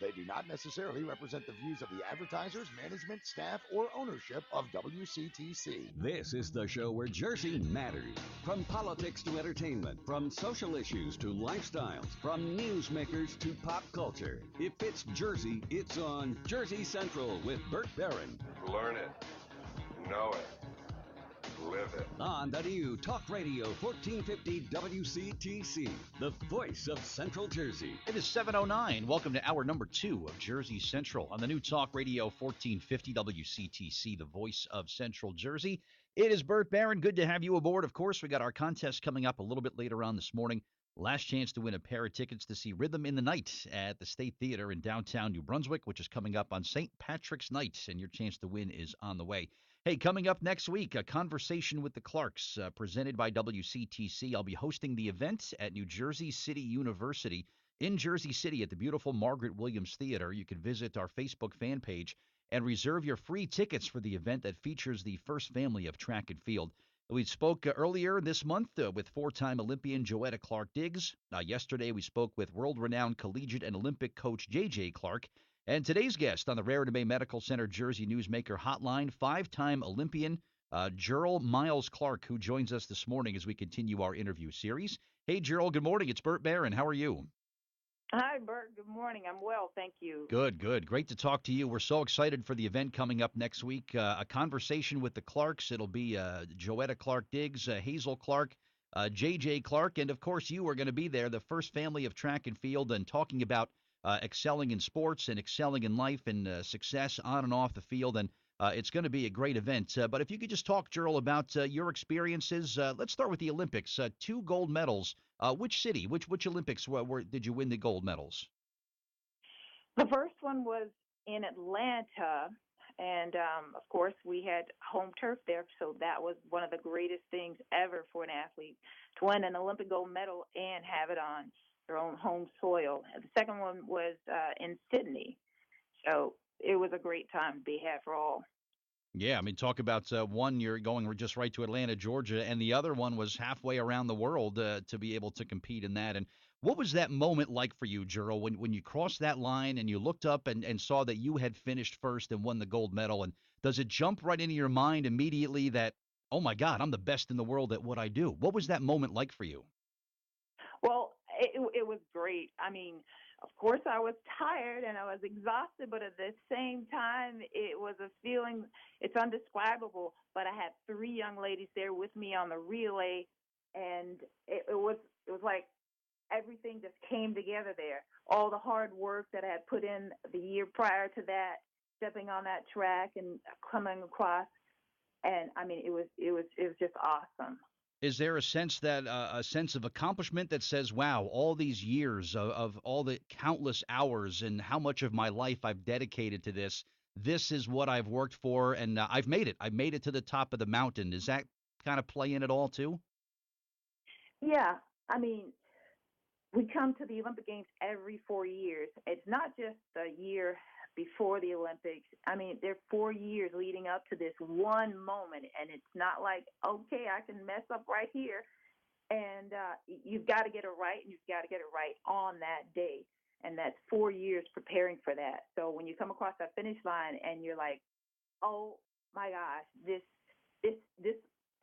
They do not necessarily represent the views of the advertisers, management, staff, or ownership of WCTC. This is the show where Jersey matters. From politics to entertainment, from social issues to lifestyles, from newsmakers to pop culture. If it's Jersey, it's on Jersey Central with Bert Barron. Learn it, know it, live it. On the new Talk Radio 1450 WCTC, the voice of Central Jersey. It is 7:09. Welcome to hour number 2 of Jersey Central on the new Talk Radio 1450 WCTC, the voice of Central Jersey. It is Bert Barron. Good to have you aboard. Of course, we got our contest coming up a little bit later on this morning. Last chance to win a pair of tickets to see Rhythm in the Night at the State Theater in downtown New Brunswick, which is coming up on St. Patrick's Night, and your chance to win is on the way. Hey, coming up next week, a conversation with the Clarks presented by WCTC. I'll be hosting the event at New Jersey City University in Jersey City at the beautiful Margaret Williams Theater. You can visit our Facebook fan page and reserve your free tickets for the event that features the first family of track and field. We spoke earlier this month with four-time Olympian Joetta Clark-Diggs. Yesterday, we spoke with world-renowned collegiate and Olympic coach J.J. Clark. And today's guest on the Raritan Bay Medical Center Jersey Newsmaker Hotline, five-time Olympian Jearl Miles Clark, who joins us this morning as we continue our interview series. Hey, Jearl, good morning. It's Bert Barron. How are you? Hi, Bert. Good morning. I'm well, thank you. Good, good. Great to talk to you. We're so excited for the event coming up next week. A conversation with the Clarks. It'll be Joetta Clark-Diggs, Hazel Clark, J.J. Clark, and, of course, you are going to be there, the first family of track and field, and talking about excelling in sports and excelling in life and success on and off the field. And it's going to be a great event. But if you could just talk, Jearl, about your experiences. Let's start with the Olympics. 2 gold medals. Which city, which Olympics did you win the gold medals? The first one was in Atlanta, and, of course, we had home turf there, so that was one of the greatest things ever for an athlete, to win an Olympic gold medal and have it on their own home soil. And the second one was in Sydney, so it was a great time to be had for all. Yeah, I mean, talk about one, you're going just right to Atlanta, Georgia, and the other one was halfway around the world to be able to compete in that. And what was that moment like for you, Jearl, when you crossed that line and you looked up and saw that you had finished first and won the gold medal? And does it jump right into your mind immediately that, oh, my God, I'm the best in the world at what I do? What was that moment like for you? Well, it was great. I mean, of course, I was tired and I was exhausted, but at the same time, it was a feeling, it's indescribable. But I had 3 young ladies there with me on the relay, and it was like everything just came together there. All the hard work that I had put in the year prior to that, stepping on that track and coming across, and I mean, it was just awesome. Is there a sense of accomplishment that says, wow, all these years of all the countless hours and how much of my life I've dedicated to this, this is what I've worked for, and I've made it. I've made it to the top of the mountain. Does that kind of play in at all, too? Yeah, I mean, we come to the Olympic Games every 4 years. It's not just the year before the Olympics. I mean, there are 4 years leading up to this one moment, and it's not like, okay, I can mess up right here. And you've got to get it right, and you've got to get it right on that day. And that's 4 years preparing for that. So when you come across that finish line and you're like, oh, my gosh, this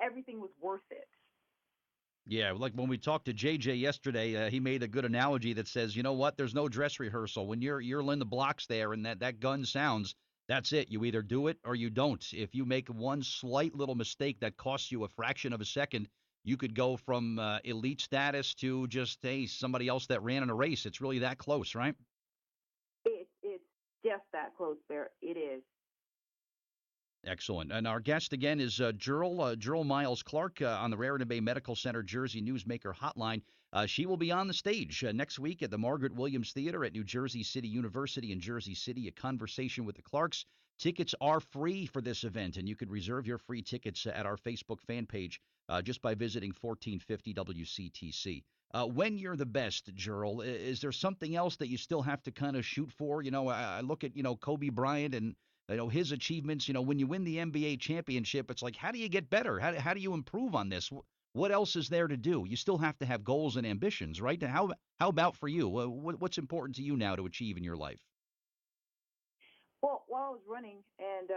everything was worth it. Yeah, like when we talked to JJ yesterday, he made a good analogy that says, you know what, there's no dress rehearsal. When you're in the blocks there and that gun sounds, that's it. You either do it or you don't. If you make one slight little mistake that costs you a fraction of a second, you could go from elite status to just, hey, somebody else that ran in a race. It's really that close, right? It's just that close there. It is. Excellent. And our guest again is Jearl Miles Clark on the Raritan Bay Medical Center Jersey Newsmaker Hotline. She will be on the stage next week at the Margaret Williams Theater at New Jersey City University in Jersey City, a conversation with the Clarks. Tickets are free for this event, and you can reserve your free tickets at our Facebook fan page just by visiting 1450 WCTC. When you're the best, Jearl, is there something else that you still have to kind of shoot for? You know, I look at, Kobe Bryant and his achievements. When you win the NBA championship, it's like, how do you get better? How do you improve on this? What else is there to do? You still have to have goals and ambitions, right? How about for you? What's important to you now to achieve in your life? Well, while I was running, and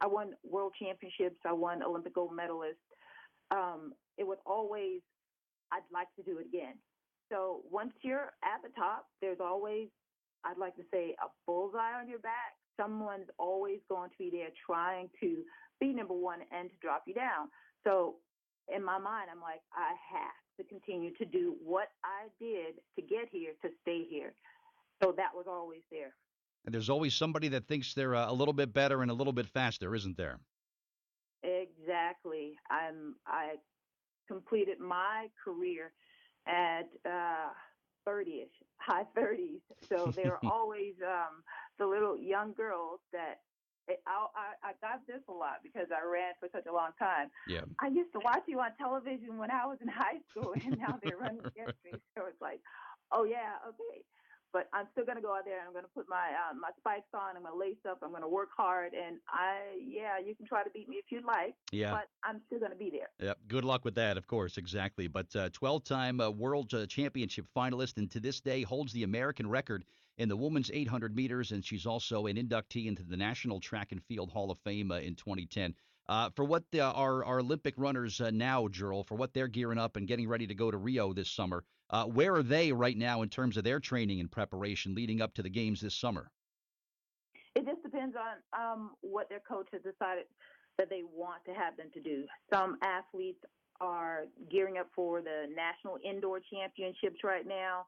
I won world championships, I won Olympic gold medalist. It was always I'd like to do it again. So once you're at the top, there's always, I'd like to say, a bullseye on your back. Someone's always going to be there trying to be number one and to drop you down. So in my mind, I'm like, I have to continue to do what I did to get here, to stay here. So that was always there. And there's always somebody that thinks they're a little bit better and a little bit faster, isn't there? Exactly. I completed my career at 30ish, high 30s. So there are always the little young girls that I got this a lot because I ran for such a long time. Yeah. I used to watch you on television when I was in high school, and now they're running against me. So it's like, oh yeah, okay. But I'm still gonna go out there. I'm gonna put my spikes on. I'm gonna lace up. I'm gonna work hard. And you can try to beat me if you'd like, Yeah. but I'm still gonna be there. Yep. Good luck with that, of course. Exactly. But 12-time world championship finalist, and to this day holds the American record in the women's 800 meters, and she's also an inductee into the National Track and Field Hall of Fame in 2010. For what our Olympic runners now, Jearl, for what they're gearing up and getting ready to go to Rio this summer, where are they right now in terms of their training and preparation leading up to the games this summer? It just depends on what their coach has decided that they want to have them to do. Some athletes are gearing up for the National Indoor Championships right now,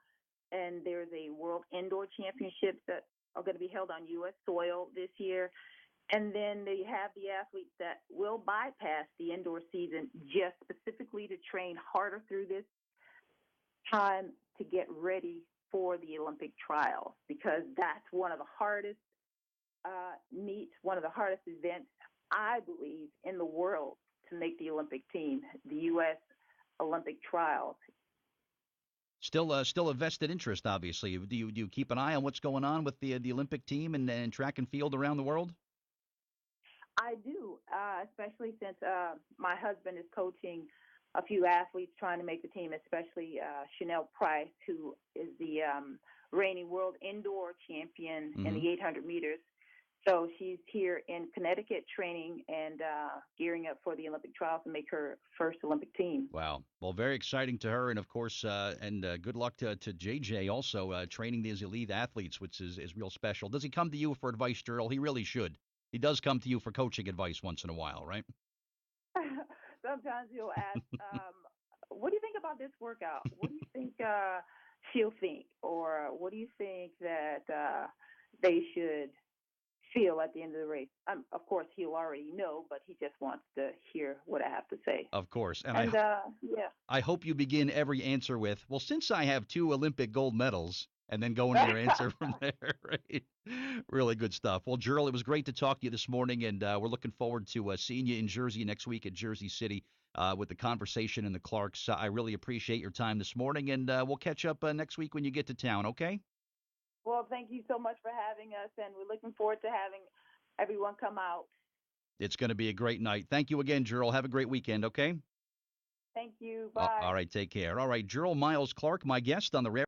and there's a World Indoor Championships that are going to be held on U.S. soil this year. And then they have the athletes that will bypass the indoor season just specifically to train harder through this time to get ready for the Olympic trials, because that's one of the hardest meets, one of the hardest events, I believe, in the world to make the Olympic team, the U.S. Olympic trials. Still a vested interest, obviously. Do you keep an eye on what's going on with the Olympic team and track and field around the world? I do, especially since my husband is coaching a few athletes trying to make the team, especially Chanel Price, who is the reigning world indoor champion in the 800 meters. So she's here in Connecticut training and gearing up for the Olympic trials to make her first Olympic team. Wow. Well, very exciting to her. And, of course, good luck to JJ also training these elite athletes, which is real special. Does he come to you for advice, Jearl? He really should. He does come to you for coaching advice once in a while, right? Sometimes he'll ask, what do you think about this workout? What do you think she'll think? Or what do you think that they should feel at the end of the race? Of course, he'll already know, but he just wants to hear what I have to say. Of course. And I hope you begin every answer with, well, since I have 2 Olympic gold medals, and then go into your answer from there, right? Really good stuff. Well, Jearl, it was great to talk to you this morning, and we're looking forward to seeing you in Jersey next week at Jersey City with the conversation and the Clarks. I really appreciate your time this morning, and we'll catch up next week when you get to town, okay? Well, thank you so much for having us, and we're looking forward to having everyone come out. It's going to be a great night. Thank you again, Jearl. Have a great weekend, okay? Thank you. Bye. All right, take care. All right, Jearl Miles Clark, my guest on the